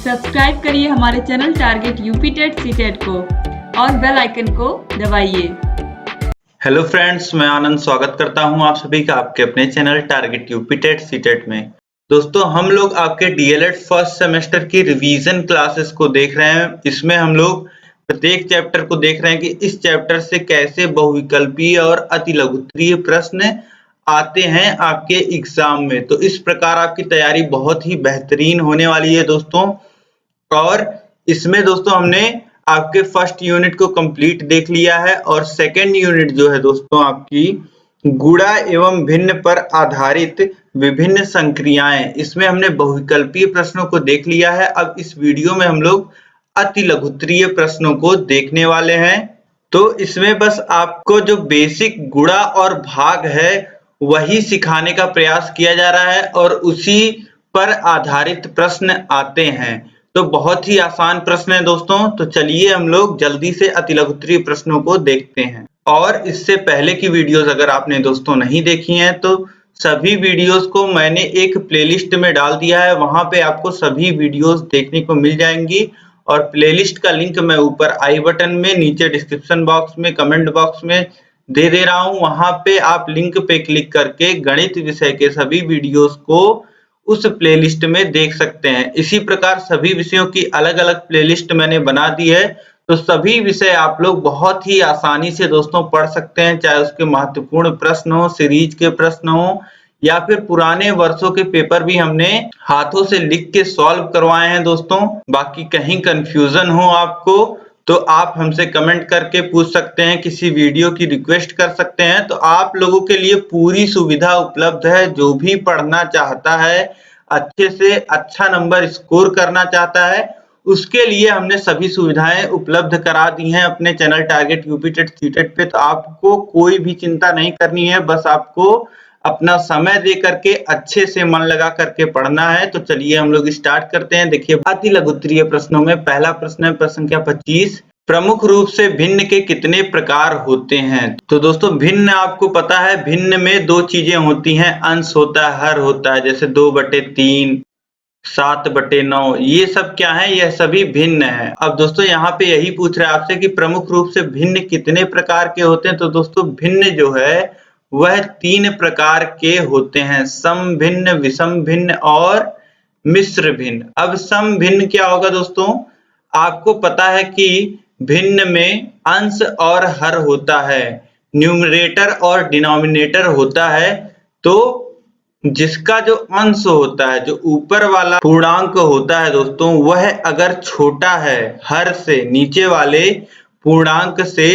Subscribe करिए हमारे channel target UP TET CTET को और बेल आइकन को दबाइए। हेलो फ्रेंड्स, मैं आनंद स्वागत करता हूं आप सभी का आपके अपने channel target UP TET CTET में। दोस्तों, हम लोग आपके डीएलएड फर्स्ट सेमेस्टर की रिवीजन क्लासेस को देख रहे हैं। इसमें हम लोग प्रत्येक चैप्टर को देख रहे हैं कि इस चैप्टर से कैसे बहुविकल्पीय और अतिलघुत्तरीय प्रश्न आते हैं आपके एग्जाम में। तो इस प्रकार आपकी तैयारी बहुत ही बेहतरीन होने वाली है दोस्तों। और इसमें दोस्तों हमने आपके फर्स्ट यूनिट को कंप्लीट देख लिया है और सेकंड यूनिट जो है दोस्तों आपकी गुणा एवं भिन्न पर आधारित विभिन्न संक्रियाएं, इसमें हमने बहुविकल्पीय प्रश्नों को देख लिया है। अब इस वीडियो में हम लोग अतिलघुत्तरीय प्रश्नों को देखने वाले हैं। तो इसमें बस आपको जो बेसिक गुणा और भाग है वही सिखाने का प्रयास किया जा रहा है और उसी पर आधारित प्रश्न आते हैं। तो बहुत ही आसान प्रश्न है दोस्तों। तो चलिए हम लोग जल्दी से अतिलघुत्तरीय प्रश्नों को देखते हैं। और इससे पहले की वीडियोस अगर आपने दोस्तों नहीं देखी हैं तो सभी वीडियोस को मैंने एक प्लेलिस्ट में डाल दिया है, वहां पे आपको सभी वीडियोस देखने को मिल जाएंगी। और प्लेलिस्ट का लिंक मैं ऊपर आई बटन में, नीचे डिस्क्रिप्शन बॉक्स में, कमेंट बॉक्स में दे रहा हूं। वहां पे आप लिंक पे क्लिक करके गणित विषय के सभी वीडियोस को उस प्लेलिस्ट में देख सकते हैं। इसी प्रकार सभी विषयों की अलग अलग प्लेलिस्ट मैंने बना दी है, तो सभी विषय आप लोग बहुत ही आसानी से दोस्तों पढ़ सकते हैं, चाहे उसके महत्वपूर्ण प्रश्न हो, सीरीज के प्रश्न हो या फिर पुराने वर्षों के पेपर भी हमने हाथों से लिख के सॉल्व करवाए हैं दोस्तों। बाकी कहीं कंफ्यूजन हो आपको तो आप हमसे कमेंट करके पूछ सकते हैं, किसी वीडियो की रिक्वेस्ट कर सकते हैं। तो आप लोगों के लिए पूरी सुविधा उपलब्ध है। जो भी पढ़ना चाहता है, अच्छे से अच्छा नंबर स्कोर करना चाहता है, उसके लिए हमने सभी सुविधाएं उपलब्ध करा दी हैं अपने channel target UP TET CTET पे। तो आपको कोई भी चिंता नहीं करनी है, बस आपको अपना समय दे करके अच्छे से मन लगा करके पढ़ना है। तो चलिए हम लोग स्टार्ट करते हैं। देखिए, अतिलघुत्तरीय प्रश्नों में पहला प्रश्न है प्रश्न संख्या 25। प्रमुख रूप से भिन्न के कितने प्रकार होते हैं? तो दोस्तों भिन्न आपको पता है, भिन्न में दो चीजें होती हैं, अंश होता है, हर होता है। जैसे 2/3, 7/9, ये सब क्या है? यह सभी भिन्न है। अब दोस्तों यहाँ पे यही पूछ रहा है आपसे कि प्रमुख रूप से भिन्न कितने प्रकार के होते हैं। तो दोस्तों भिन्न जो है वह 3 प्रकार के होते हैं, सम भिन्न, विषम भिन्न और मिश्र भिन्न। अब सम भिन्न क्या होगा दोस्तों? आपको पता है कि भिन्न में अंश और हर होता है, न्यूमरेटर और डिनोमिनेटर होता है। तो जिसका जो अंश होता है, जो ऊपर वाला पूर्णांक होता है दोस्तों, वह अगर छोटा है हर से, नीचे वाले पूर्णांक से,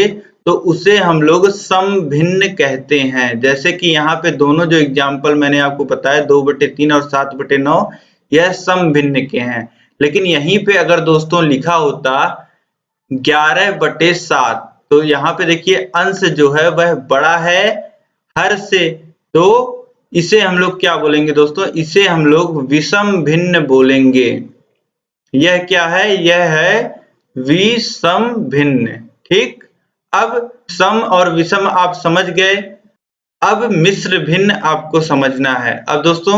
तो उसे हम लोग सम भिन्न कहते हैं। जैसे कि यहाँ पे दोनों जो एग्जाम्पल मैंने आपको बताया, 2/3 और 7/9, यह सम भिन्न के हैं। लेकिन यहीं पे अगर दोस्तों लिखा होता 11/7, तो यहाँ पे देखिए अंश जो है वह बड़ा है हर से, तो इसे हम लोग क्या बोलेंगे दोस्तों? इसे हम लोग विषम भिन्न बोलेंगे। यह क्या है? यह है विषम भिन्न। ठीक, अब सम और विषम आप समझ गए। अब मिश्र भिन्न आपको समझना है। अब दोस्तों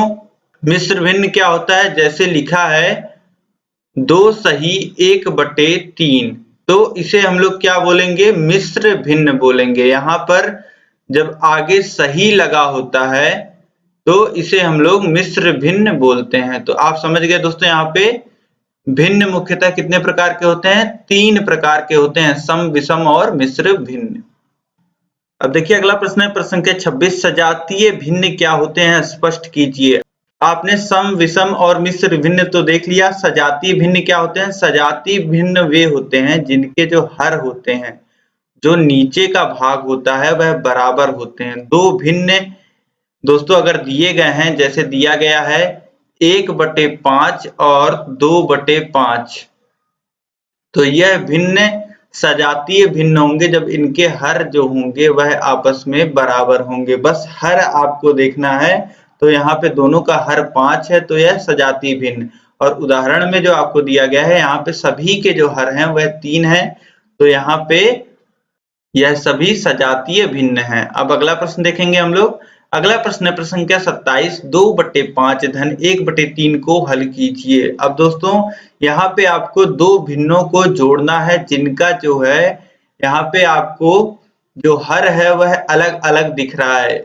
मिश्र भिन्न क्या होता है? जैसे लिखा है 2 सही 1/3, तो इसे हम लोग क्या बोलेंगे? मिश्र भिन्न बोलेंगे। यहाँ पर जब आगे सही लगा होता है तो इसे हम लोग मिश्र भिन्न बोलते हैं। तो आप समझ गए दोस्तों, यहाँ पे भिन्न मुख्यतः कितने प्रकार के होते हैं? 3 प्रकार के होते हैं, सम, विषम और मिश्र भिन्न। अब देखिए अगला प्रश्न है प्रश्न संख्या 26। सजातीय भिन्न क्या होते हैं? स्पष्ट कीजिए। आपने सम, विषम और मिश्र भिन्न तो देख लिया। सजातीय भिन्न क्या होते हैं? सजातीय भिन्न वे होते हैं जिनके जो हर होते हैं, जो नीचे का भाग होता है, वह बराबर होते हैं। दो भिन्न दोस्तों अगर दिए गए हैं, जैसे दिया गया है 1/5 और 2/5, तो यह भिन्न सजातीय भिन्न होंगे जब इनके हर जो होंगे वह आपस में बराबर होंगे। बस हर आपको देखना है। तो यहाँ पे दोनों का हर 5 है, तो यह सजातीय भिन्न। और उदाहरण में जो आपको दिया गया है, यहाँ पे सभी के जो हर हैं वह 3 है, तो यहाँ पे यह सभी सजातीय भिन्न हैं। अब अगला प्रश्न देखेंगे हम लोग। अगला प्रश्न है प्रश्न संख्या 27, 2/5 धन 1/3 को हल कीजिए। अब दोस्तों यहाँ पे आपको दो भिन्नों को जोड़ना है जिनका जो है यहाँ पे आपको जो हर है वह अलग अलग दिख रहा है।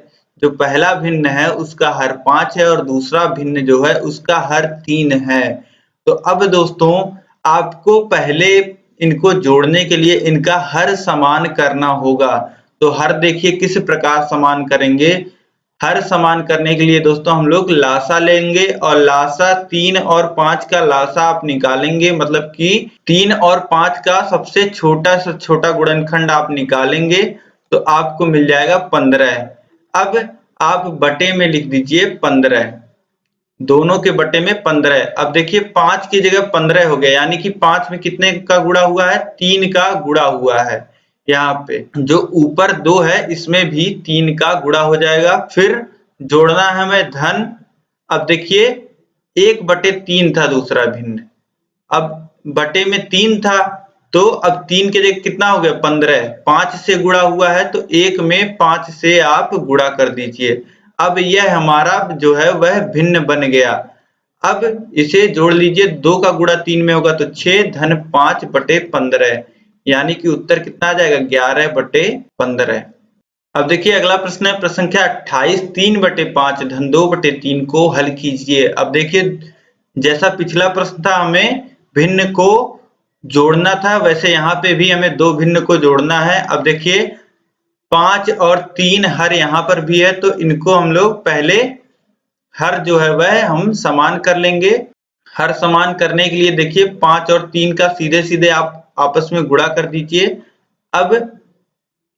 जो पहला भिन्न है उसका हर 5 है और दूसरा भिन्न जो है उसका हर 3 है। तो अब दोस्तों आपको पहले इनको जोड़ने के लिए इनका हर समान करना होगा। तो हर देखिए किस प्रकार समान करेंगे। हर समान करने के लिए दोस्तों हम लोग लासा लेंगे और लासा 3 और 5 का लासा आप निकालेंगे, मतलब कि 3 और 5 का सबसे छोटा से छोटा गुणनखंड आप निकालेंगे तो आपको मिल जाएगा 15। अब आप बटे में लिख दीजिए 15, दोनों के बटे में 15। अब देखिए 5 की जगह 15 हो गया, यानी कि 5 में कितने का गुणा हुआ है, 3 का गुणा हुआ है। यहाँ पे जो ऊपर 2 है इसमें भी 3 का गुणा हो जाएगा। फिर जोड़ना है हमें धन। अब देखिए 1/3 था दूसरा भिन्न, अब बटे में 3 था तो अब 3 के जगह कितना हो गया 15, 5 से गुणा हुआ है तो 1 में 5 से आप गुणा कर दीजिए। अब यह हमारा जो है वह भिन्न बन गया। अब इसे जोड़ लीजिए, 2 का गुणा 3 में होगा तो 6 धन 5/15, यानी कि उत्तर कितना आ जाएगा 11/15। अब देखिए अगला प्रश्न है प्रश्न संख्या 28, 3/5 धन 2/3 को हल कीजिए। अब देखिए जैसा पिछला प्रश्न था हमें भिन्न को जोड़ना था, वैसे यहाँ पे भी हमें दो भिन्न को जोड़ना है। अब देखिए 5 और 3 हर यहाँ पर भी है तो इनको हम लोग पहले हर जो है वह हम समान कर लेंगे। हर समान करने के लिए देखिए 5 और 3 का सीधे सीधे आप आपस में गुणा कर दीजिए। अब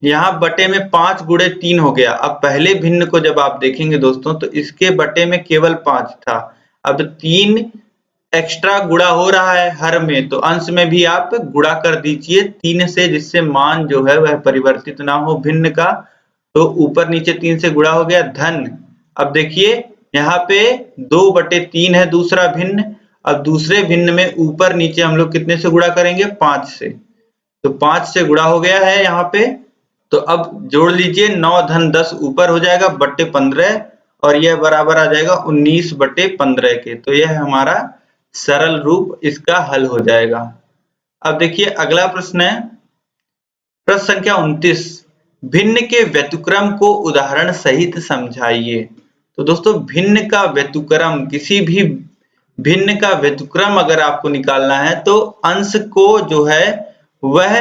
यहाँ बटे में 5 गुणे 3 हो गया। अब पहले भिन्न को जब आप देखेंगे दोस्तों तो इसके बटे में केवल 5 था, अब 3 एक्स्ट्रा गुणा हो रहा है हर में, तो अंश में भी आप गुणा कर दीजिए 3 से, जिससे मान जो है वह परिवर्तित ना हो भिन्न का। तो ऊपर नीचे 3 से गुणा हो गया धन। अब देखिए यहाँ पे 2/3 है दूसरा भिन्न। अब दूसरे भिन्न में ऊपर नीचे हम लोग कितने से गुणा करेंगे 5 से, तो 5 से गुणा हो गया है यहाँ पे। तो अब जोड़ लीजिए 9 धन 10 ऊपर हो जाएगा बट्टे 15 और यह बराबर आ जाएगा 19/15 के। तो यह हमारा सरल रूप इसका हल हो जाएगा। अब देखिए अगला प्रश्न है प्रश्न संख्या 29, भिन्न के व्यतिक्रम को उदाहरण सहित समझाइए। तो दोस्तों भिन्न का व्यतिक्रम, किसी भी भिन्न का व्यतिक्रम अगर आपको निकालना है तो अंश को जो है वह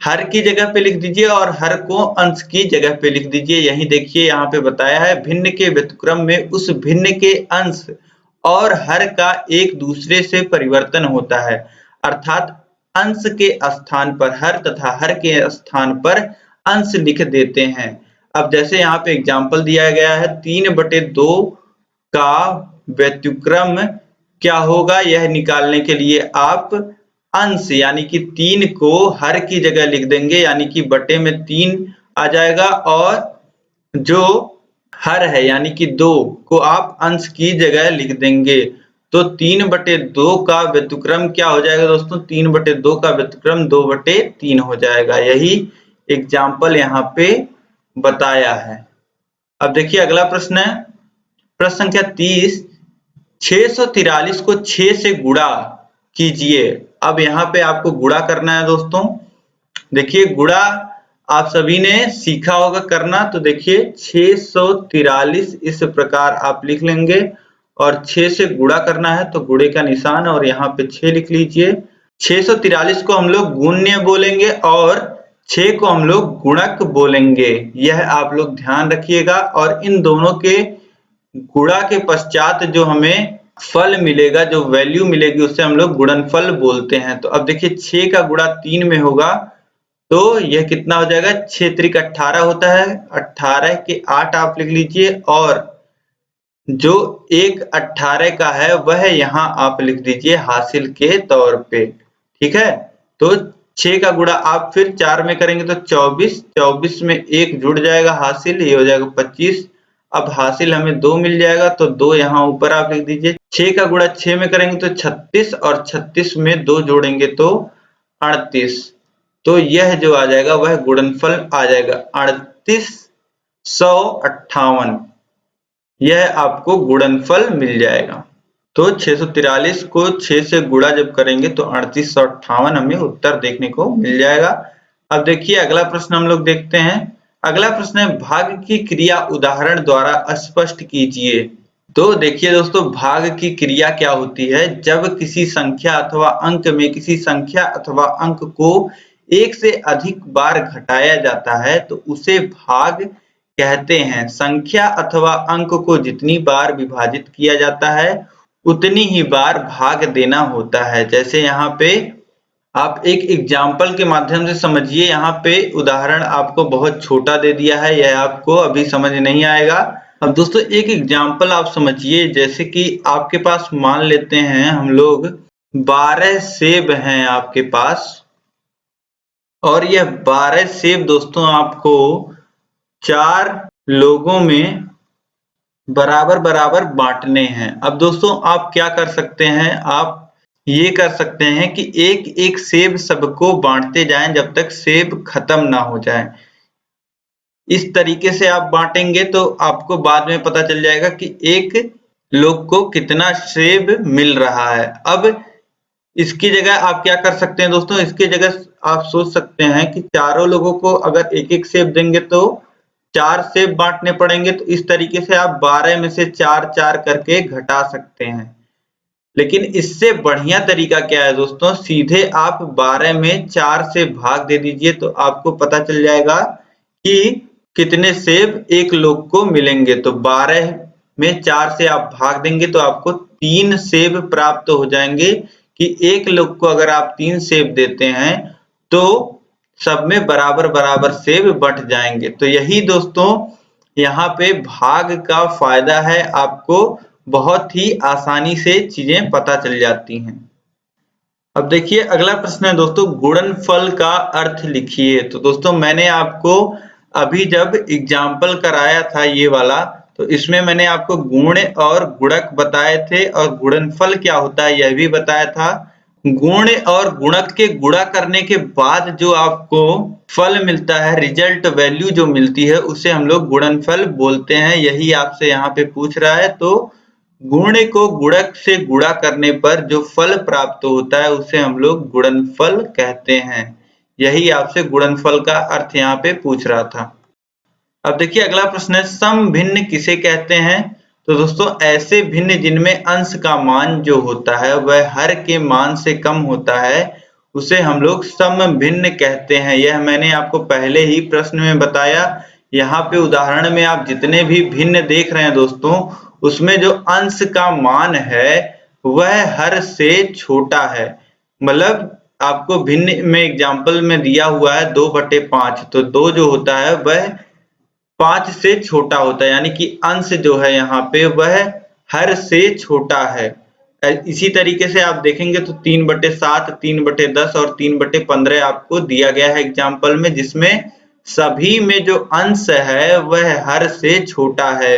हर की जगह पे लिख दीजिए और हर को अंश की जगह पे लिख दीजिए। यही देखिए यहाँ पे बताया है भिन्न के व्यतिक्रम में उस भिन्न के अंश और हर का एक दूसरे से परिवर्तन होता है, अर्थात अंश के स्थान पर हर तथा हर के स्थान पर अंश लिख देते हैं। अब जैसे यहाँ पे एग्जाम्पल दिया गया है 3/2 का व्यतिक्रम क्या होगा, यह निकालने के लिए आप अंश यानी कि 3 को हर की जगह लिख देंगे, यानी कि बटे में 3 आ जाएगा और जो हर है यानी कि 2 को आप अंश की जगह लिख देंगे। तो 3/2 का व्यतिक्रम क्या हो जाएगा दोस्तों, 3/2 का व्यतिक्रम 2/3 हो जाएगा। यही एग्जाम्पल यहाँ पे बताया है। अब देखिए अगला प्रश्न है प्रश्न संख्या 30, 643 को 6 से गुणा कीजिए। अब यहाँ पे आपको गुणा करना है दोस्तों। देखिए गुणा आप सभी ने सीखा होगा करना, तो देखिए 643 इस प्रकार आप लिख लेंगे और 6 से गुणा करना है तो गुणे का निशान और यहाँ पे 6 लिख लीजिए। 643 को हम लोग गुण्य बोलेंगे और 6 को हम लोग गुणक बोलेंगे, यह आप लोग ध्यान रखिएगा। और इन दोनों के गुणा के पश्चात जो हमें फल मिलेगा, जो वैल्यू मिलेगी उसे हम लोग गुणनफल बोलते हैं। तो अब देखिए 6 का गुणा 3 में होगा तो यह कितना हो जाएगा, 6 त्रिक 18 होता है, 18 के 8 आप लिख लीजिए और जो एक 18 का है वह यहाँ आप लिख दीजिए हासिल के तौर पे, ठीक है। तो 6 का गुणा आप फिर 4 में करेंगे तो 24, 24 में 1 जुड़ जाएगा हासिल, ये हो जाएगा 25। अब हासिल हमें 2 मिल जाएगा तो 2 यहाँ ऊपर आप लिख दीजिए। 6 का गुणा 6 में करेंगे तो 36 और 36 में 2 जोड़ेंगे तो 38। तो यह जो आ जाएगा वह गुणनफल आ जाएगा 38 158, यह आपको गुणनफल मिल जाएगा। तो 643 को 6 से गुणा जब करेंगे तो 3858 हमें उत्तर देखने को मिल जाएगा। अब देखिए अगला प्रश्न हम लोग देखते हैं। अगला प्रश्न है भाग की क्रिया उदाहरण द्वारा स्पष्ट कीजिए। तो देखिए दोस्तों, भाग की क्रिया क्या होती है। जब किसी संख्या अथवा अंक में किसी संख्या अथवा अंक को एक से अधिक बार घटाया जाता है तो उसे भाग कहते हैं। संख्या अथवा अंक को जितनी बार विभाजित किया जाता है उतनी ही बार भाग देना होता है। जैसे यहाँ पे आप एक एग्जाम्पल के माध्यम से समझिए। यहाँ पे उदाहरण आपको बहुत छोटा दे दिया है, यह आपको अभी समझ नहीं आएगा। अब दोस्तों एक एग्जाम्पल आप समझिए, जैसे कि आपके पास मान लेते हैं हम लोग 12 सेब हैं आपके पास, और यह 12 सेब दोस्तों आपको 4 लोगों में बराबर बराबर बांटने हैं। अब दोस्तों आप क्या कर सकते हैं, आप ये कर सकते हैं कि एक एक सेब सबको बांटते जाएं जब तक सेब खत्म ना हो जाए। इस तरीके से आप बांटेंगे तो आपको बाद में पता चल जाएगा कि एक लोग को कितना सेब मिल रहा है। अब इसकी जगह आप क्या कर सकते हैं दोस्तों, इसकी जगह आप सोच सकते हैं कि चारों लोगों को अगर एक एक सेब देंगे तो 4 सेब बांटने पड़ेंगे। तो इस तरीके से आप 12 में से 4 करके घटा सकते हैं। लेकिन इससे बढ़िया तरीका क्या है दोस्तों, सीधे आप 12 में 4 से भाग दे दीजिए तो आपको पता चल जाएगा कि कितने सेब एक लोग को मिलेंगे। तो 12 में 4 से आप भाग देंगे तो आपको 3 सेब प्राप्त हो जाएंगे कि एक लोग को अगर आप 3 सेब देते हैं तो सब में बराबर बराबर सेब बंट जाएंगे। तो यही दोस्तों यहाँ पे भाग का फायदा है, आपको बहुत ही आसानी से चीजें पता चल जाती हैं। अब देखिए अगला प्रश्न है दोस्तों, गुणनफल का अर्थ लिखिए। तो दोस्तों मैंने आपको अभी जब एग्जाम्पल कराया था ये वाला, तो इसमें मैंने आपको गुण और गुणक बताए थे और गुणनफल क्या होता है यह भी बताया था। गुण और गुणक के गुणा करने के बाद जो आपको फल मिलता है, रिजल्ट वैल्यू जो मिलती है, उसे हम लोग गुणनफल बोलते हैं। यही आपसे यहाँ पे पूछ रहा है। तो गुण को गुणक से गुणा करने पर जो फल प्राप्त होता है उसे हम लोग गुणनफल कहते हैं। यही आपसे गुणनफल का अर्थ यहाँ पे पूछ रहा था। अब देखिए अगला प्रश्न है, सम भिन्न किसे कहते हैं। तो दोस्तों ऐसे भिन्न जिनमें अंश का मान जो होता है वह हर के मान से कम होता है उसे हम लोग सम भिन्न कहते हैं। यह मैंने आपको पहले ही प्रश्न में बताया। यहाँ पे उदाहरण में आप जितने भी भिन्न देख रहे हैं दोस्तों, उसमें जो अंश का मान है वह हर से छोटा है। मतलब आपको भिन्न में एग्जाम्पल में दिया हुआ है 2/5, तो 2 जो होता है वह 5 से छोटा होता है, यानी कि अंश जो है यहाँ पे वह हर से छोटा है। इसी तरीके से आप देखेंगे तो 3/7, 3/10 और 3/15 आपको दिया गया है एग्जाम्पल में, जिसमें सभी में जो अंश है वह हर से छोटा है।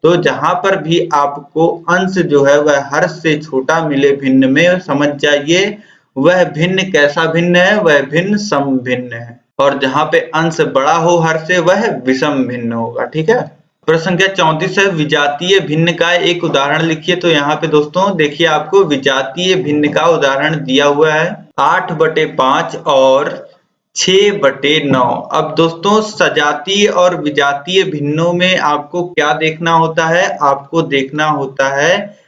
तो जहां पर भी आपको अंश जो है वह हर से छोटा मिले भिन्न में, समझ जाइए वह भिन्न कैसा भिन्न है, वह भिन्न सम भिन्न है। और जहां पे अंश बड़ा हो हर से वह विषम भिन्न होगा। ठीक है। प्रश्न संख्या 34 है, विजातीय भिन्न का एक उदाहरण लिखिए। तो यहाँ पे दोस्तों देखिए आपको विजातीय भिन्न का उदाहरण दिया हुआ है 8/5 और 6/9। अब दोस्तों सजातीय और विजातीय भिन्नों में आपको क्या देखना होता है, आपको देखना होता है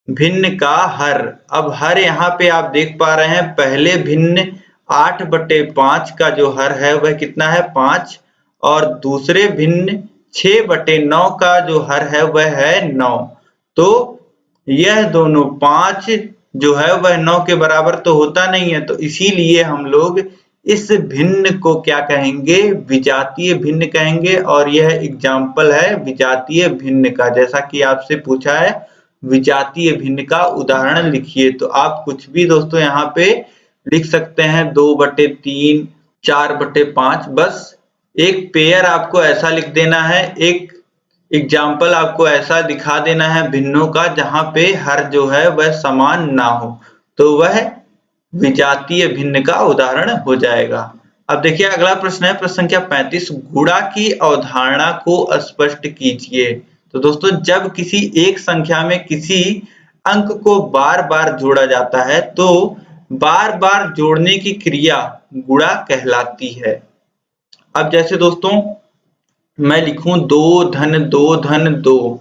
भिन्न का हर। अब हर यहाँ पे आप देख पा रहे हैं, पहले भिन्न 8/5 का जो हर है वह कितना है 5, और दूसरे भिन्न 6/9 का जो हर है वह है 9। तो यह दोनों 5 जो है वह 9 के बराबर तो होता नहीं है, तो इसीलिए हम लोग इस भिन्न को क्या कहेंगे, विजातीय भिन्न कहेंगे। और यह एग्जाम्पल है विजातीय भिन्न का, जैसा कि आपसे पूछा है विजातीय भिन्न का उदाहरण लिखिए। तो आप कुछ भी दोस्तों यहाँ पे लिख सकते हैं, 2/3, 4/5, बस एक पेयर आपको ऐसा लिख देना है, एक एग्जाम्पल आपको ऐसा दिखा देना है भिन्नों का जहां पे हर जो है वह समान ना हो, तो वह विजातीय भिन्न का उदाहरण हो जाएगा। अब देखिए अगला प्रश्न है प्रश्न संख्या 35, गुणा की अवधारणा को स्पष्ट कीजिए। तो दोस्तों जब किसी एक संख्या में किसी अंक को बार बार जोड़ा जाता है तो बार बार जोड़ने की क्रिया गुणा कहलाती है। अब जैसे दोस्तों मैं लिखूं 2 धन 2 धन 2,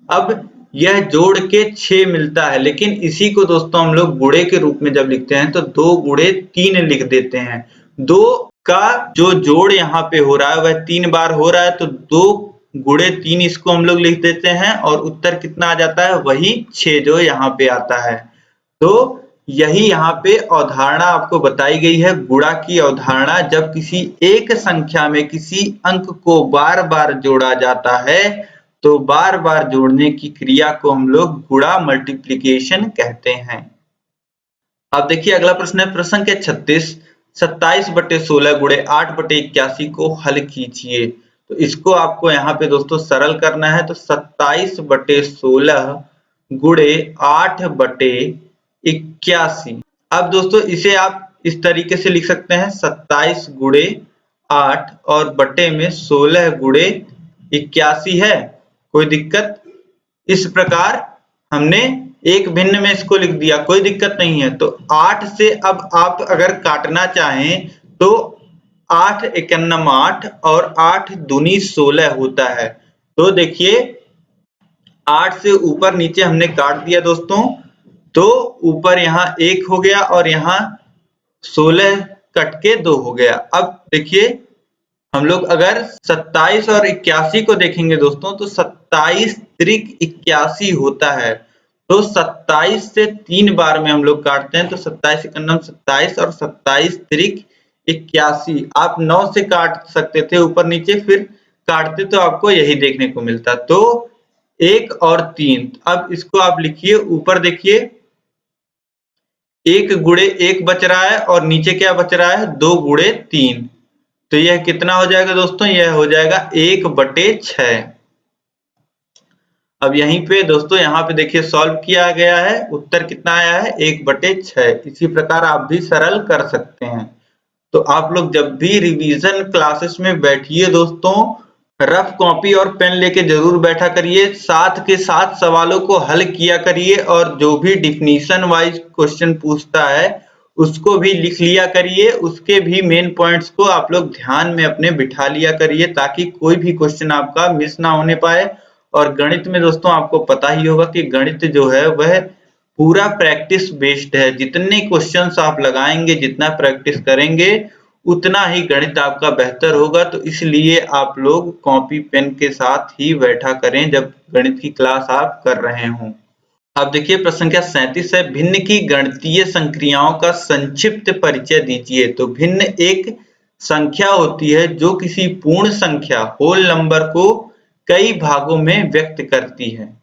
अब यह जोड़ के 6 मिलता है, लेकिन इसी को दोस्तों हम लोग गुणे के रूप में जब लिखते हैं तो 2 गुणे 3 लिख देते हैं। 2 का जो जोड़ यहाँ पे हो रहा है वह 3 बार हो रहा है, तो 2 गुणे 3 इसको हम लोग लिख देते हैं और उत्तर कितना आ जाता है, वही 6 जो यहाँ पे आता है। तो यही यहाँ पे अवधारणा आपको बताई गई है, गुणा की अवधारणा। जब किसी एक संख्या में किसी अंक को बार बार जोड़ा जाता है तो बार बार जोड़ने की क्रिया को हम लोग गुणा मल्टीप्लिकेशन कहते हैं। अब देखिए अगला प्रश्न है प्रश्न संख्या 36, 27/16 गुणे 8/81 को हल कीजिए। तो इसको आपको यहाँ पे दोस्तों सरल करना है, तो 27/16 गुणे 8/81। अब दोस्तों इसे आप इस तरीके से लिख सकते हैं 27 गुणे 8 और बटे में 16 गुणे 81 है, कोई दिक्कत? इस प्रकार हमने एक भिन्न में इसको लिख दिया, कोई दिक्कत नहीं है। तो 8 से अब आप अगर काटना चाहें तो 8 एकन्नम 8 और 8 दूनी 16 होता है। तो देखिए 8 से ऊपर नीचे हमने काट दिया दोस्तों, तो ऊपर यहाँ 1 हो गया और यहाँ 16 कट के 2 हो गया। अब देखिए हम लोग अगर 27 और 81 को देखेंगे दोस्तों तो 27 त्रिक 81 होता है। तो 27 से 3 बार में हम लोग काटते हैं, तो 27 एकन्नम 27 और 27 त्रिक 81। आप 9 से काट सकते थे ऊपर नीचे, फिर काटते तो आपको यही देखने को मिलता। तो 1 और 3, अब इसको आप लिखिए, ऊपर देखिए 1 गुणे 1 बच रहा है और नीचे क्या बच रहा है, 2 गुणे 3। तो यह कितना हो जाएगा दोस्तों, यह हो जाएगा 1/6। अब यहीं पे दोस्तों यहाँ पे देखिए सॉल्व किया गया है, उत्तर कितना आया है, 1/6। इसी प्रकार आप भी सरल कर सकते हैं। तो आप लोग जब भी रिवीजन क्लासेस में बैठिए दोस्तों, रफ कॉपी और पेन लेके जरूर बैठा करिए, साथ के साथ सवालों को हल किया करिए और जो भी डिफिनीशन वाइज क्वेश्चन पूछता है उसको भी लिख लिया करिए, उसके भी मेन पॉइंट्स को आप लोग ध्यान में अपने बिठा लिया करिए ताकि कोई भी क्वेश्चन आपका मिस ना होने पाए। और गणित में दोस्तों आपको पता ही होगा कि गणित जो है वह पूरा प्रैक्टिस बेस्ड है। जितने क्वेश्चंस आप लगाएंगे, जितना प्रैक्टिस करेंगे, उतना ही गणित आपका बेहतर होगा। तो इसलिए आप लोग कॉपी पेन के साथ ही बैठा करें जब गणित की क्लास आप कर रहे हों। अब देखिए प्रश्न संख्या 37 है, भिन्न की गणितीय संक्रियाओं का संक्षिप्त परिचय दीजिए। तो भिन्न एक संख्या होती है जो किसी पूर्ण संख्या होल नंबर को कई भागों में व्यक्त करती है।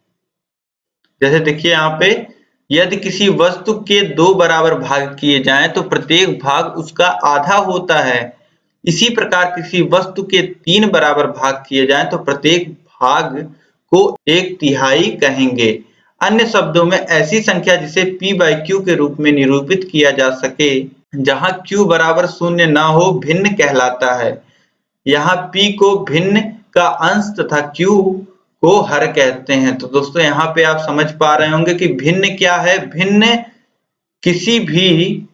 जैसे देखिए यहाँ पे, यदि किसी वस्तु के 2 बराबर भाग किए जाएं तो प्रत्येक भाग उसका आधा होता है। इसी प्रकार किसी वस्तु के 3 बराबर भाग किए जाएं तो प्रत्येक भाग को 1/3 कहेंगे। अन्य शब्दों में ऐसी संख्या जिसे p/q के रूप में निरूपित किया जा सके, जहां q बराबर 0 न हो, भिन्न कहलाता है। यहाँ p को भिन्न का अंश तथा q को हर कहते हैं। तो दोस्तों यहाँ पे आप समझ पा रहे होंगे कि भिन्न क्या है। भिन्न किसी भी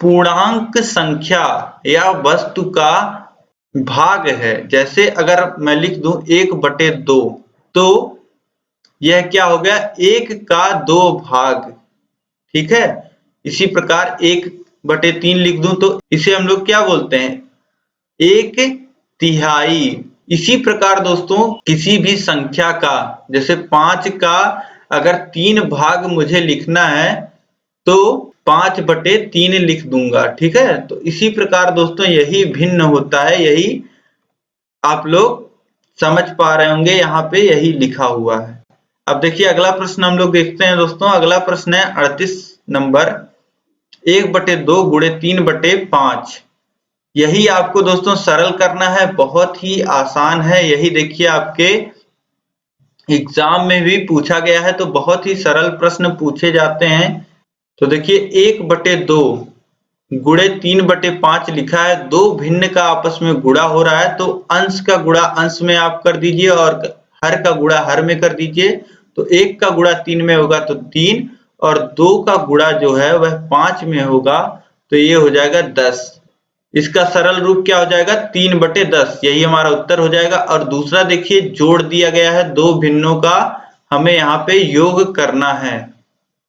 पूर्णांक संख्या या वस्तु का भाग है। जैसे अगर मैं लिख दूं 1/2, तो यह क्या हो गया, 1 का 2 भाग, ठीक है। इसी प्रकार 1/3 लिख दूं तो इसे हम लोग क्या बोलते हैं, 1/3। इसी प्रकार दोस्तों किसी भी संख्या का, जैसे 5 का अगर 3 भाग मुझे लिखना है तो 5/3 लिख दूंगा, ठीक है। तो इसी प्रकार दोस्तों यही भिन्न होता है, यही आप लोग समझ पा रहे होंगे, यहाँ पे यही लिखा हुआ है। अब देखिए अगला प्रश्न हम लोग देखते हैं दोस्तों। अगला प्रश्न है 38 नंबर, 1/2 गुणे 3/5। यही आपको दोस्तों सरल करना है, बहुत ही आसान है। यही देखिए आपके एग्जाम में भी पूछा गया है, तो बहुत ही सरल प्रश्न पूछे जाते हैं। तो देखिए 1/2 गुणे 3/5 लिखा है, दो भिन्न का आपस में गुणा हो रहा है, तो अंश का गुणा अंश में आप कर दीजिए और हर का गुणा हर में कर दीजिए। तो 1 का गुणा 3 में होगा तो 3 और 2 का गुणा जो है वह 5 में होगा, तो ये हो जाएगा 10। इसका सरल रूप क्या हो जाएगा, 3/10, यही हमारा उत्तर हो जाएगा। और दूसरा देखिए जोड़ दिया गया है, दो भिन्नों का हमें यहाँ पे योग करना है,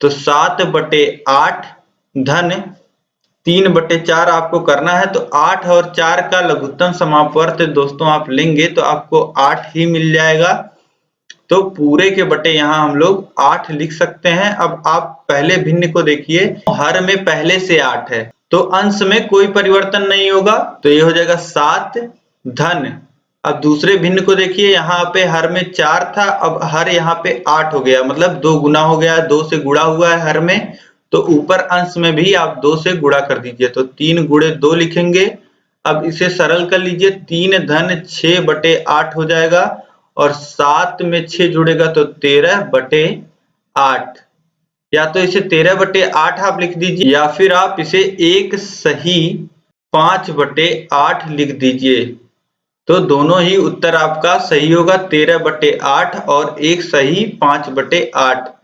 तो 7/8 धन 3/4 आपको करना है। तो 8 और 4 का लघुत्तम समापवर्त दोस्तों आप लेंगे तो आपको 8 ही मिल जाएगा। तो पूरे के बटे यहाँ हम लोग 8 लिख सकते हैं। अब आप पहले भिन्न को देखिए, हर में पहले से 8 है तो अंश में कोई परिवर्तन नहीं होगा, तो ये हो जाएगा 7 धन। अब दूसरे भिन्न को देखिए, यहाँ पे हर में 4 था, अब हर यहाँ पे 8 हो गया, मतलब 2 गुना हो गया, 2 से गुणा हुआ है हर में, तो ऊपर अंश में भी आप 2 से गुणा कर दीजिए, तो 3 गुणे 2 लिखेंगे। अब इसे सरल कर लीजिए, 3 धन 6/8 हो जाएगा और 7 में 6 जुड़ेगा तो 13/8, या तो इसे 13/8 आप लिख दीजिए या फिर आप इसे एक सही 5/8 लिख दीजिए, तो दोनों ही उत्तर आपका सही होगा, 13/8 और एक सही 5/8।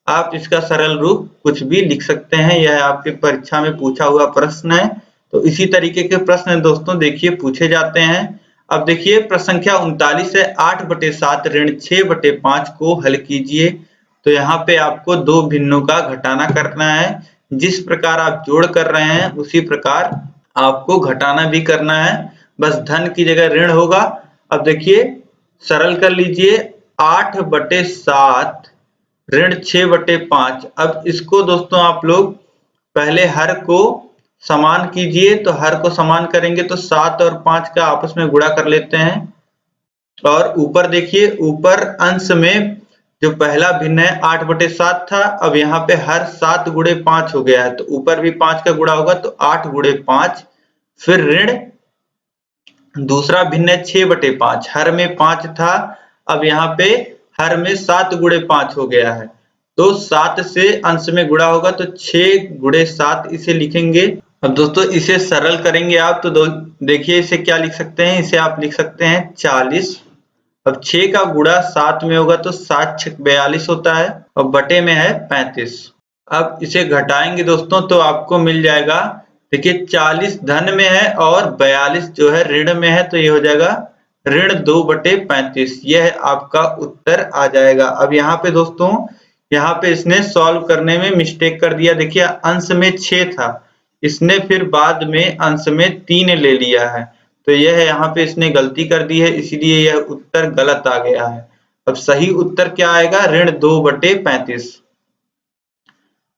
आप इसका सरल रूप कुछ भी लिख सकते हैं, यह आपकी परीक्षा में पूछा हुआ प्रश्न है। तो इसी तरीके के प्रश्न दोस्तों देखिए पूछे जाते हैं। अब देखिए प्रश्न संख्या 39 है, 8/7 ऋण 6/5 को हल कीजिए। तो यहाँ पे आपको दो भिन्नों का घटाना करना है, जिस प्रकार आप जोड़ कर रहे हैं उसी प्रकार आपको घटाना भी करना है, बस धन की जगह ऋण होगा। अब देखिए सरल कर लीजिए, 8/7 ऋण 6/5। अब इसको दोस्तों आप लोग पहले हर को समान कीजिए, तो हर को समान करेंगे तो 7 और 5 का आपस में गुणा कर लेते हैं। और ऊपर देखिए, ऊपर अंश में जो पहला भिन्न है 8/7 था, अब यहाँ पे हर 7 गुणे 5 हो गया है, तो ऊपर भी 5 का गुणा होगा तो 8 गुणे 5। फिर ऋण दूसरा भिन्न है 6/5, हर में 5 था, अब यहाँ पे हर में 7 गुणे 5 हो गया है, तो 7 से अंश में गुणा होगा तो 6 गुणे 7 इसे लिखेंगे। अब दोस्तों इसे सरल करेंगे आप तो देखिए इसे क्या लिख सकते हैं, इसे आप लिख सकते हैं 40। अब 6 का गुणा 7 में होगा तो 7 6 42 होता है और बटे में है 35। अब इसे घटाएंगे दोस्तों तो आपको मिल जाएगा, देखिए 40 धन में है और 42 जो है ऋण में है, तो ये हो जाएगा ऋण 2/35, यह आपका उत्तर आ जाएगा। अब यहाँ पे दोस्तों, यहाँ पे इसने सॉल्व करने में मिस्टेक कर दिया, देखिए अंश में 6 था, इसने फिर बाद में अंश में 3 ले लिया है, तो यह यहाँ पे इसने गलती कर दी है, इसीलिए यह उत्तर गलत आ गया है। अब सही उत्तर क्या आएगा, ऋण 2/35।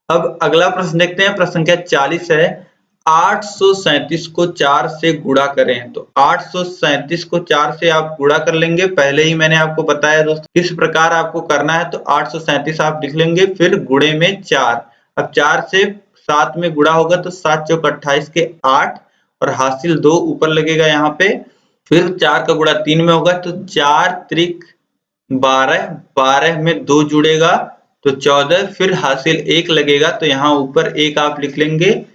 अब अगला प्रश्न देखते हैं, प्रश्न संख्या 40 है, 837 को 4 से गुणा करें। तो 837 को 4 से आप गुणा कर लेंगे, पहले ही मैंने आपको बताया दोस्तों किस प्रकार आपको करना है। तो 837 आप लिख लेंगे, फिर गुणे में 4। अब 4 से 7 में गुणा होगा तो 7 चौक 28 के 8 और हासिल 2 ऊपर लगेगा यहाँ पे, फिर 4 का गुणा 3 में होगा तो 4 त्रिक 12, 12 में 2 जुड़ेगा तो 14, फिर हासिल 1 लगेगा तो यहाँ ऊपर 1 आप लिख लेंगे।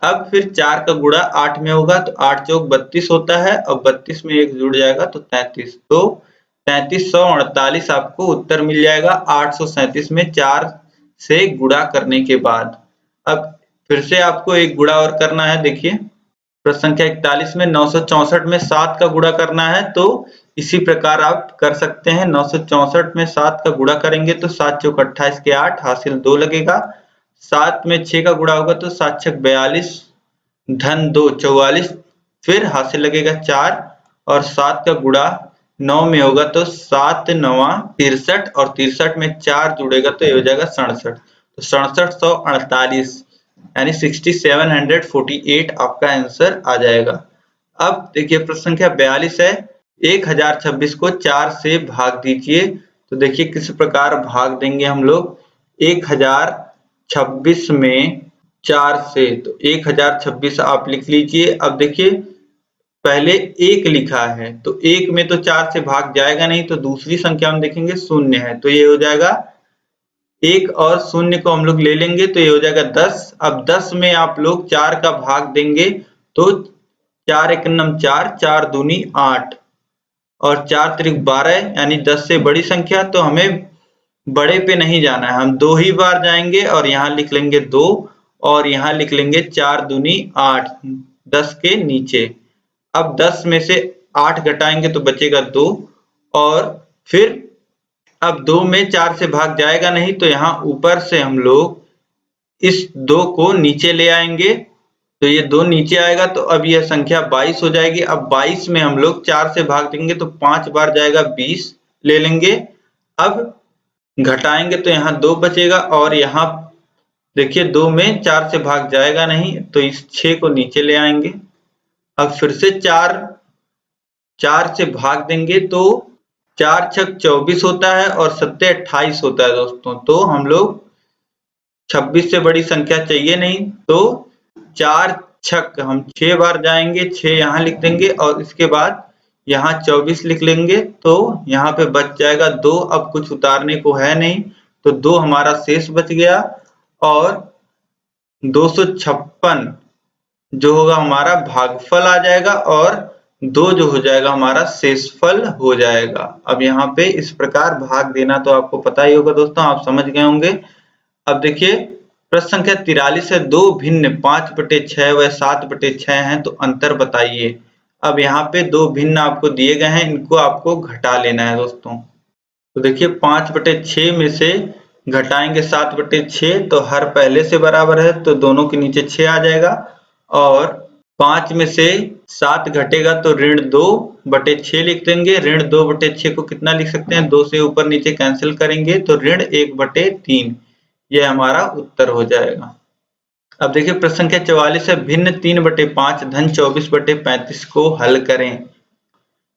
अब फिर 4 का गुणा 8 में होगा तो 8 चौक 32 होता है और 32 में 1 जुड़ जाएगा तो 33, तो 3348 आपको उत्तर मिल जाएगा 837 में 4 से गुणा करने के बाद। अब फिर से आपको एक गुणा और करना है, देखिए प्रश्न संख्या 41 में 964 में 7 का गुणा करना है, तो इसी प्रकार आप कर सकते हैं। 964 में 7 का गुणा करेंगे तो 7 चौक 28 के 8 हासिल 2 लगेगा, 7 में 6 का गुणा होगा तो 7 6 42 धन 2 44, फिर हासिल लगेगा 4 और 7 का गुणा 9 में होगा तो 7 9 63 और 63 में 4 जुड़ेगा तो ये हो जाएगा 67, तो 6748 यानी 6748 आपका आंसर आ जाएगा। अब देखिए प्रश्न संख्या 42 है, 1026 को 4 से भाग दीजिए। तो देखिए किस प्रकार भाग देंगे हम लोग, 1026 में 4 से, तो 1026 आप लिख लीजिए। अब देखिए पहले 1 लिखा है तो 1 में तो 4 से भाग जाएगा नहीं, तो दूसरी संख्या हम देखेंगे 0 है, तो ये हो जाएगा एक और शून्य को हम लोग ले लेंगे तो ये हो जाएगा 10। अब 10 में आप लोग 4 का भाग देंगे तो 4 एक नम 4, 4 दूनी 8 और 4 त्रिक 12 यानी 10 से बड़ी संख्या। तो हमें बड़े पे नहीं जाना है, हम 2 ही बार जाएंगे और यहाँ लिख लेंगे 2 और यहाँ लिख लेंगे 4 दूनी 8 10 के नीचे। अब 10 में से 8 घटाएंगे तो बचेगा 2 और फिर अब 2 में 4 से भाग जाएगा नहीं तो यहाँ ऊपर से हम लोग इस 2 को नीचे ले आएंगे तो ये 2 नीचे आएगा तो अब यह संख्या 22 हो जाएगी। अब 22 में हम लोग 4 से भाग देंगे तो 5 बार जाएगा 20 ले लेंगे। अब घटाएंगे तो यहाँ 2 बचेगा और यहाँ देखिए 2 में 4 से भाग जाएगा नहीं तो इस 6 को नीचे ले आएंगे। अब फिर से 4 से भाग देंगे तो 4 छक 24 होता है और 7 28 होता है दोस्तों। तो हम लोग 26 से बड़ी संख्या चाहिए नहीं तो 4 छक हम 6 बार जाएंगे, 6 यहाँ लिख देंगे और इसके बाद यहाँ 24 लिख लेंगे तो यहाँ पे बच जाएगा 2। अब कुछ उतारने को है नहीं तो 2 हमारा शेष बच गया और 256 जो होगा हमारा भागफल आ जाएगा और 2 जो हो जाएगा हमारा शेषफल हो जाएगा। अब यहाँ पे इस प्रकार भाग देना तो आपको पता ही होगा दोस्तों, आप समझ गए होंगे। अब देखिए प्रश्न संख्या 43 है, 2 भिन्न 5/6 व 7/6 हैं तो अंतर बताइए। अब यहाँ पे 2 भिन्न आपको दिए गए हैं, इनको आपको घटा लेना है दोस्तों। तो देखिए 5/6 में से घटाएंगे 7/6 तो हर पहले से बराबर है तो दोनों के नीचे 6 आ जाएगा और 5 में से 7 घटेगा तो ऋण 2/6 लिख देंगे। ऋण 2/6 को कितना लिख सकते हैं, 2 से ऊपर नीचे कैंसिल करेंगे तो ऋण 1/3 यह हमारा उत्तर हो जाएगा। अब देखिए प्रश्न संख्या 44 है, भिन्न 3/5 धन 24/35 को हल करें।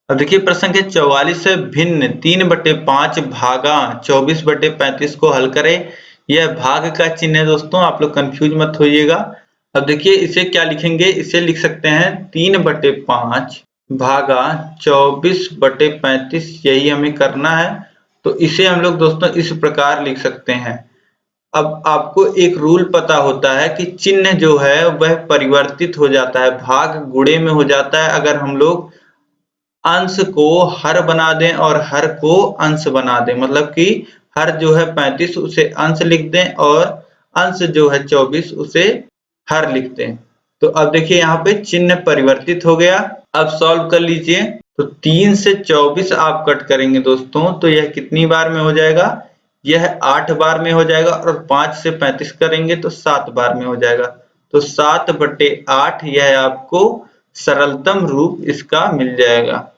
अब देखिए प्रश्न संख्या 44 है, भिन्न 3/5 भागा 24/35 को हल करें। यह भाग का चिन्ह है दोस्तों, आप लोग कंफ्यूज मत होइएगा। अब देखिए इसे क्या लिखेंगे, इसे लिख सकते हैं 3/5 भागा 24/35, यही हमें करना है। तो इसे हम लोग दोस्तों इस प्रकार लिख सकते हैं। अब आपको एक रूल पता होता है कि चिन्ह जो है वह परिवर्तित हो जाता है, भाग गुणे में हो जाता है अगर हम लोग अंश को हर बना दें और हर को अंश बना दें। मतलब कि हर जो है 35 उसे अंश लिख दें और अंश जो है 24 उसे हर लिख दें। तो अब देखिए यहाँ पे चिन्ह परिवर्तित हो गया। अब सॉल्व कर लीजिए तो 3 से 24 आप कट करेंगे दोस्तों तो यह कितनी बार में हो जाएगा, यह 8 बार में हो जाएगा और 5 से 35 करेंगे तो 7 बार में हो जाएगा। तो 7/8 यह आपको सरलतम रूप इसका मिल जाएगा।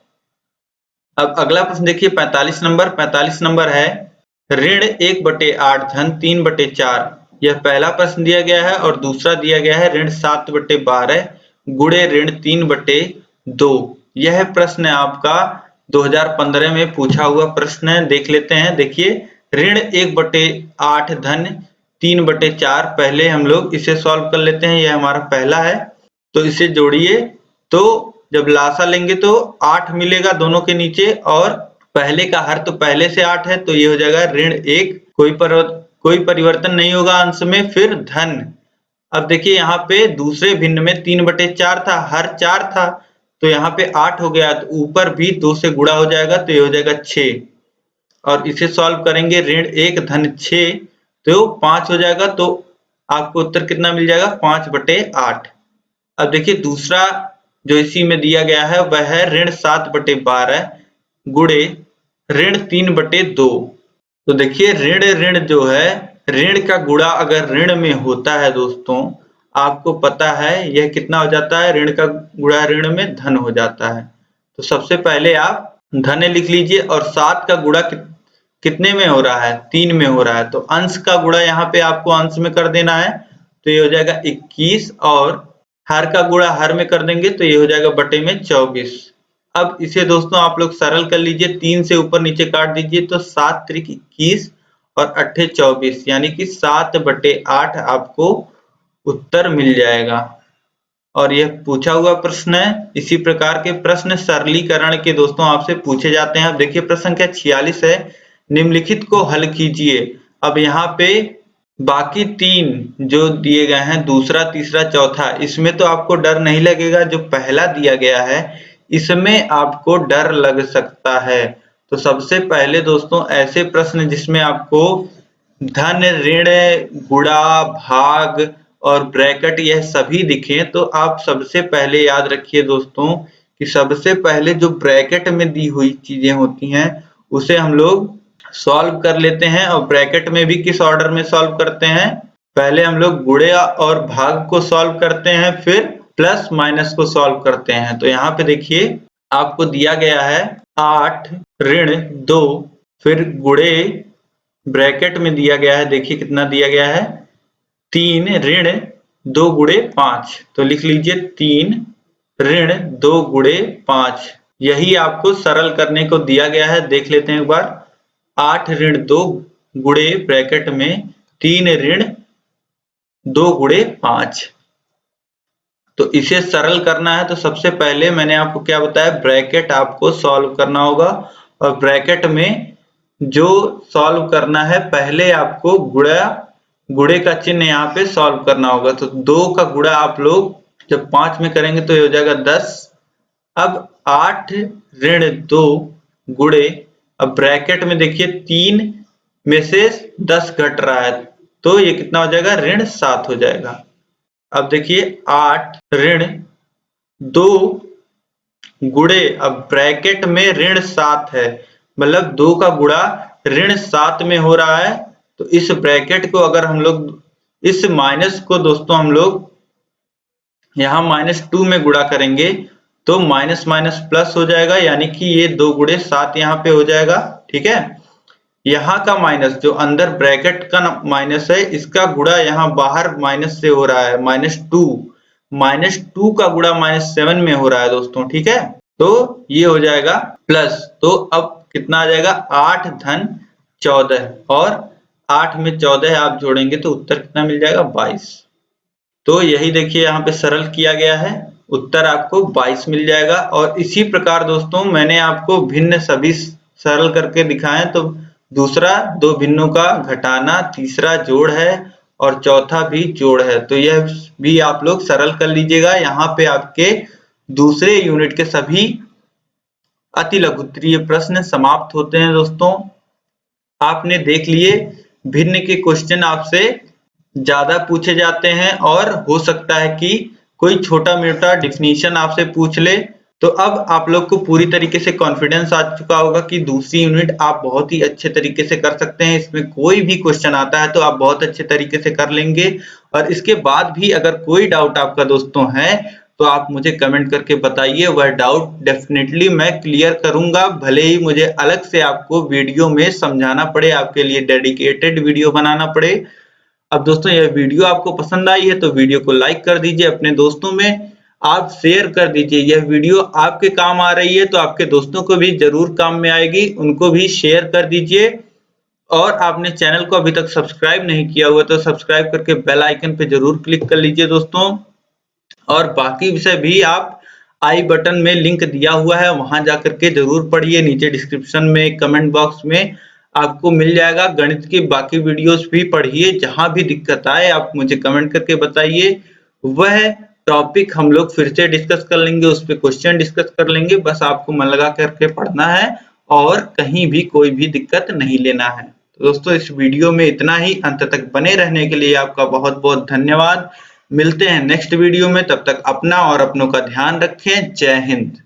अब अगला प्रश्न देखिए 45 नंबर। 45 नंबर है, ऋण 1/8 धन 3/4। यह पहला प्रश्न दिया गया है और दूसरा दिया गया है ऋण 7/12 गुणे ऋण 3/2। यह प्रश्न आपका 2015 में पूछा हुआ प्रश्न है, देख लेते हैं। देखिए ऋण 1/8 धन 3/4, पहले हम लोग इसे सॉल्व कर लेते हैं, यह हमारा पहला है। तो इसे जोड़िए तो जब लासा लेंगे तो 8 मिलेगा दोनों के नीचे और पहले का हर तो पहले से 8 है तो ये हो जाएगा ऋण 1, कोई परिवर्तन नहीं होगा अंश में। फिर धन, अब देखिए यहाँ पे दूसरे भिन्न में 3/4 था, हर 4 था तो यहाँ पे 8 हो गया तो ऊपर भी 2 से गुणा हो जाएगा तो ये हो जाएगा 6 और इसे सॉल्व करेंगे ऋण 1 धन 6 तो 5 हो जाएगा। तो आपको उत्तर कितना मिल जाएगा, 5/8। अब देखिए दूसरा जो इसी में दिया गया है वह है ऋण 7/12 गुणे ऋण 3/2। तो देखिए ऋण जो है, ऋण का गुणा अगर ऋण में होता है दोस्तों, आपको पता है यह कितना हो जाता है, ऋण का गुणा ऋण में धन हो जाता है। तो सबसे पहले आप धन लिख लीजिए और 7 का गुणा कितने में हो रहा है, 3 में हो रहा है तो अंश का गुणा यहाँ पे आपको अंश में कर देना है तो ये हो जाएगा 21 और हर का गुणा हर में कर देंगे तो ये हो जाएगा बटे में 24। अब इसे दोस्तों आप लोग सरल कर लीजिए, 3 से ऊपर नीचे काट दीजिए तो 7 त्रिक 21 और 8 24 यानी कि 7/8 आपको उत्तर मिल जाएगा। और यह पूछा हुआ प्रश्न है। इसी प्रकार के प्रश्न सरलीकरण के दोस्तों आपसे पूछे जाते हैं। अब देखिए प्रश्न संख्या 46 है, निम्नलिखित को हल कीजिए। अब यहाँ पे बाकी 3 जो दिए गए हैं, दूसरा, तीसरा, चौथा, इसमें तो आपको डर नहीं लगेगा। जो पहला दिया गया है इसमें आपको डर लग सकता है। तो सबसे पहले दोस्तों ऐसे प्रश्न जिसमें आपको धन, ऋण, गुणा, भाग और ब्रैकेट यह सभी दिखे, तो आप सबसे पहले याद रखिए दोस्तों कि सबसे पहले जो ब्रैकेट में दी हुई चीजें होती हैं उसे हम लोग सॉल्व कर लेते हैं। और ब्रैकेट में भी किस ऑर्डर में सॉल्व करते हैं, पहले हम लोग गुणे और भाग को सॉल्व करते हैं, फिर प्लस माइनस को सॉल्व करते हैं। तो यहाँ पे देखिए आपको दिया गया है 8 ऋण 2, फिर गुणे ब्रैकेट में दिया गया है, देखिए कितना दिया गया है 3 ऋण 2 गुणे 5। तो लिख लीजिए 3 ऋण 2 गुणे 5। यही आपको सरल करने को दिया गया है। देख लेते हैं एक बार, 8 ऋण 2 गुणे ब्रैकेट में 3 ऋण 2 गुणे 5। तो इसे सरल करना है तो सबसे पहले मैंने आपको क्या बताया, ब्रैकेट आपको सॉल्व करना होगा। और ब्रैकेट में जो सॉल्व करना है पहले आपको गुणे का चिन्ह यहाँ पे सॉल्व करना होगा। तो 2 का गुणा आप लोग जब 5 में करेंगे तो ये हो जाएगा 10। अब 8 ऋण 2 गुणे, अब ब्रैकेट में देखिए 3 में से 10 घट रहा है तो ये कितना हो जाएगा, ऋण 7 हो जाएगा। अब देखिए 8 ऋण 2 गुणे, अब ब्रैकेट में ऋण 7 है, मतलब 2 का गुणा ऋण 7 में हो रहा है। तो इस ब्रैकेट को अगर हम लोग इस माइनस को दोस्तों हम लोग यहाँ -2 में गुणा करेंगे तो माइनस माइनस प्लस हो जाएगा, यानी कि ये 2 गुणे 7 यहाँ पे हो जाएगा। ठीक है, यहाँ का माइनस जो अंदर ब्रैकेट का माइनस है इसका गुणा यहाँ बाहर माइनस से हो रहा है -2 का गुणा -7 में हो रहा है दोस्तों। ठीक है, तो ये हो जाएगा प्लस। तो अब कितना आ जाएगा, 8 धन 14 और 8 में 14 आप जोड़ेंगे तो उत्तर कितना मिल जाएगा, 22। तो यही देखिए यहाँ पे सरल किया गया है, उत्तर आपको 22 मिल जाएगा। और इसी प्रकार दोस्तों मैंने आपको भिन्न सभी सरल करके दिखाएं। तो दूसरा 2 भिन्नों का घटाना, तीसरा जोड़ है और चौथा भी जोड़ है। तो यह भी आप लोग सरल कर लीजिएगा। यहाँ पे आपके दूसरे यूनिट के सभी अति लघुत्तरीय प्रश्न समाप्त होते हैं दोस्तों। आपने देख लिए भिन्न के क्वेश्चन आपसे ज्यादा पूछे जाते हैं और हो सकता है कि कोई छोटा मोटा डिफिनीशन आपसे पूछ ले। तो अब आप लोग को पूरी तरीके से कॉन्फिडेंस आ चुका होगा कि दूसरी यूनिट आप बहुत ही अच्छे तरीके से कर सकते हैं। इसमें कोई भी क्वेश्चन आता है तो आप बहुत अच्छे तरीके से कर लेंगे। और इसके बाद भी अगर कोई डाउट आपका दोस्तों है तो आप मुझे कमेंट करके बताइए, वह डाउट डेफिनेटली मैं क्लियर करूंगा, भले ही मुझे अलग से आपको वीडियो में समझाना पड़े, आपके लिए डेडिकेटेड वीडियो बनाना पड़े। अब दोस्तों यह वीडियो आपको पसंद आई है तो वीडियो को लाइक कर दीजिए, अपने दोस्तों में आप शेयर कर दीजिए। यह वीडियो आपके काम आ रही है तो आपके दोस्तों को भी जरूर काम में आएगी, उनको भी शेयर कर दीजिए। और आपने चैनल को अभी तक सब्सक्राइब नहीं किया हुआ तो सब्सक्राइब करके बेल आइकन पे जरूर क्लिक कर लीजिए दोस्तों। और बाकी विषय भी आप आई बटन में लिंक दिया हुआ है, वहां जाकर के जरूर पढ़िए। नीचे डिस्क्रिप्शन में कमेंट बॉक्स में आपको मिल जाएगा। गणित की बाकी वीडियोस भी पढ़िए, जहां भी दिक्कत आए आप मुझे कमेंट करके बताइए, वह टॉपिक हम लोग फिर से डिस्कस कर लेंगे, उस पर क्वेश्चन डिस्कस कर लेंगे। बस आपको मन लगा करके पढ़ना है और कहीं भी कोई भी दिक्कत नहीं लेना है। तो दोस्तों इस वीडियो में इतना ही, अंत तक बने रहने के लिए आपका बहुत बहुत धन्यवाद। मिलते हैं नेक्स्ट वीडियो में, तब तक अपना और अपनों का ध्यान रखें। जय हिंद।